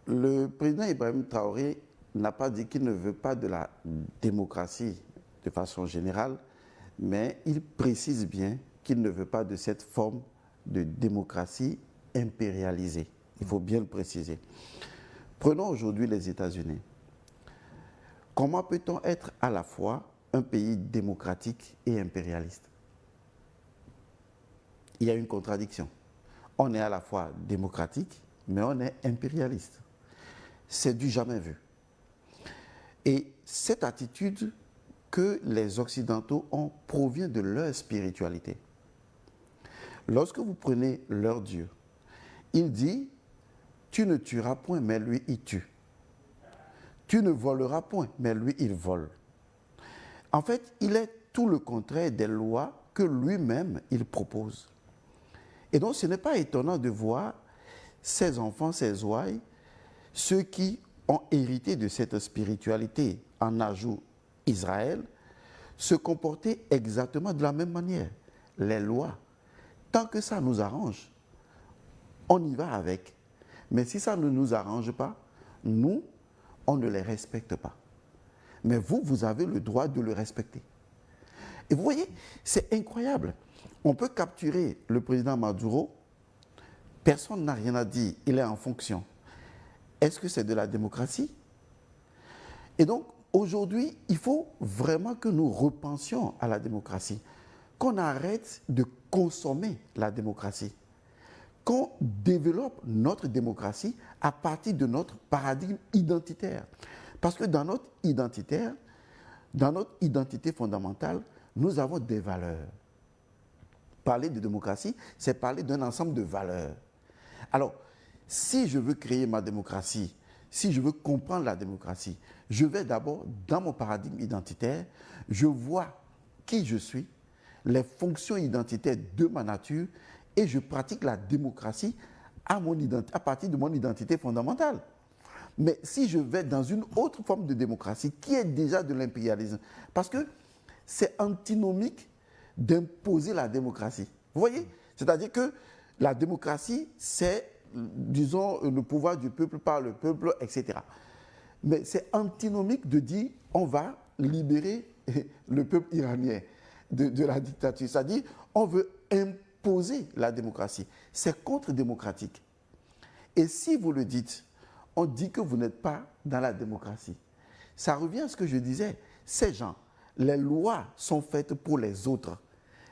Le président Ibrahim Traoré n'a pas dit qu'il ne veut pas de la démocratie de façon générale, mais il précise bien qu'il ne veut pas de cette forme de démocratie impérialisée. Il faut bien le préciser. Prenons aujourd'hui les États-Unis. Comment peut-on être à la fois un pays démocratique et impérialiste? Il y a une contradiction. On est à la fois démocratique, mais on est impérialiste. C'est du jamais vu. Et cette attitude que les Occidentaux ont provient de leur spiritualité. Lorsque vous prenez leur Dieu, il dit, tu ne tueras point, mais lui, il tue. Tu ne voleras point, mais lui, il vole. En fait, il est tout le contraire des lois que lui-même, il propose. Et donc, ce n'est pas étonnant de voir ses enfants, ses ouailles, ceux qui ont hérité de cette spiritualité, en ajout Israël, se comporter exactement de la même manière. Les lois, tant que ça nous arrange, on y va avec. Mais si ça ne nous arrange pas, nous, on ne les respecte pas. Mais vous, vous avez le droit de le respecter. Et vous voyez, c'est incroyable. On peut capturer le président Maduro, personne n'a rien à dire, il est en fonction. Est-ce que c'est de la démocratie? Et donc, aujourd'hui, il faut vraiment que nous repensions à la démocratie, qu'on arrête de consommer la démocratie, qu'on développe notre démocratie à partir de notre paradigme identitaire. Parce que dans notre identité fondamentale, nous avons des valeurs. Parler de démocratie, c'est parler d'un ensemble de valeurs. Alors, si je veux créer ma démocratie, si je veux comprendre la démocratie, je vais d'abord, dans mon paradigme identitaire, je vois qui je suis, les fonctions identitaires de ma nature, et je pratique la démocratie à partir de mon identité fondamentale. Mais si je vais dans une autre forme de démocratie, qui est déjà de l'impérialisme, parce que c'est antinomique d'imposer la démocratie. Vous voyez? C'est-à-dire que la démocratie, c'est, disons, le pouvoir du peuple par le peuple, etc. Mais c'est antinomique de dire on va libérer le peuple iranien de la dictature. C'est-à-dire on veut imposer la démocratie. C'est contre-démocratique. Et si vous le dites, on dit que vous n'êtes pas dans la démocratie. Ça revient à ce que je disais. Ces gens, les lois sont faites pour les autres,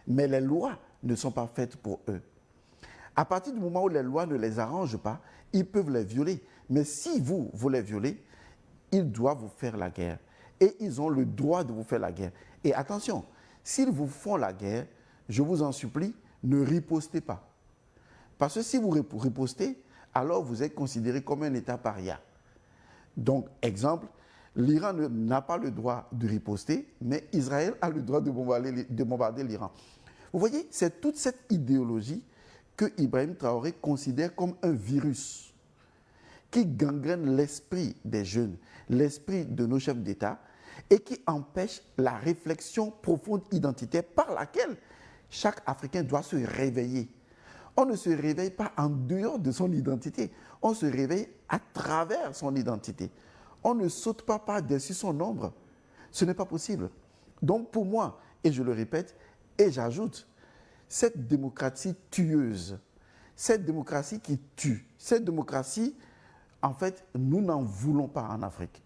mais les lois ne sont pas faites pour eux. À partir du moment où les lois ne les arrangent pas, ils peuvent les violer. Mais si vous les violez, ils doivent vous faire la guerre. Et ils ont le droit de vous faire la guerre. Et attention, s'ils vous font la guerre, je vous en supplie, ne ripostez pas. Parce que si vous ripostez, alors vous êtes considéré comme un État paria. Donc, exemple, l'Iran n'a pas le droit de riposter, mais Israël a le droit de bombarder l'Iran. Vous voyez, c'est toute cette idéologie que Ibrahim Traoré considère comme un virus qui gangrène l'esprit des jeunes, l'esprit de nos chefs d'État et qui empêche la réflexion profonde identitaire par laquelle chaque Africain doit se réveiller. On ne se réveille pas en dehors de son identité, on se réveille à travers son identité. On ne saute pas par-dessus son ombre. Ce n'est pas possible. Donc pour moi, et je le répète, et j'ajoute, cette démocratie tueuse, cette démocratie qui tue, cette démocratie, en fait, nous n'en voulons pas en Afrique.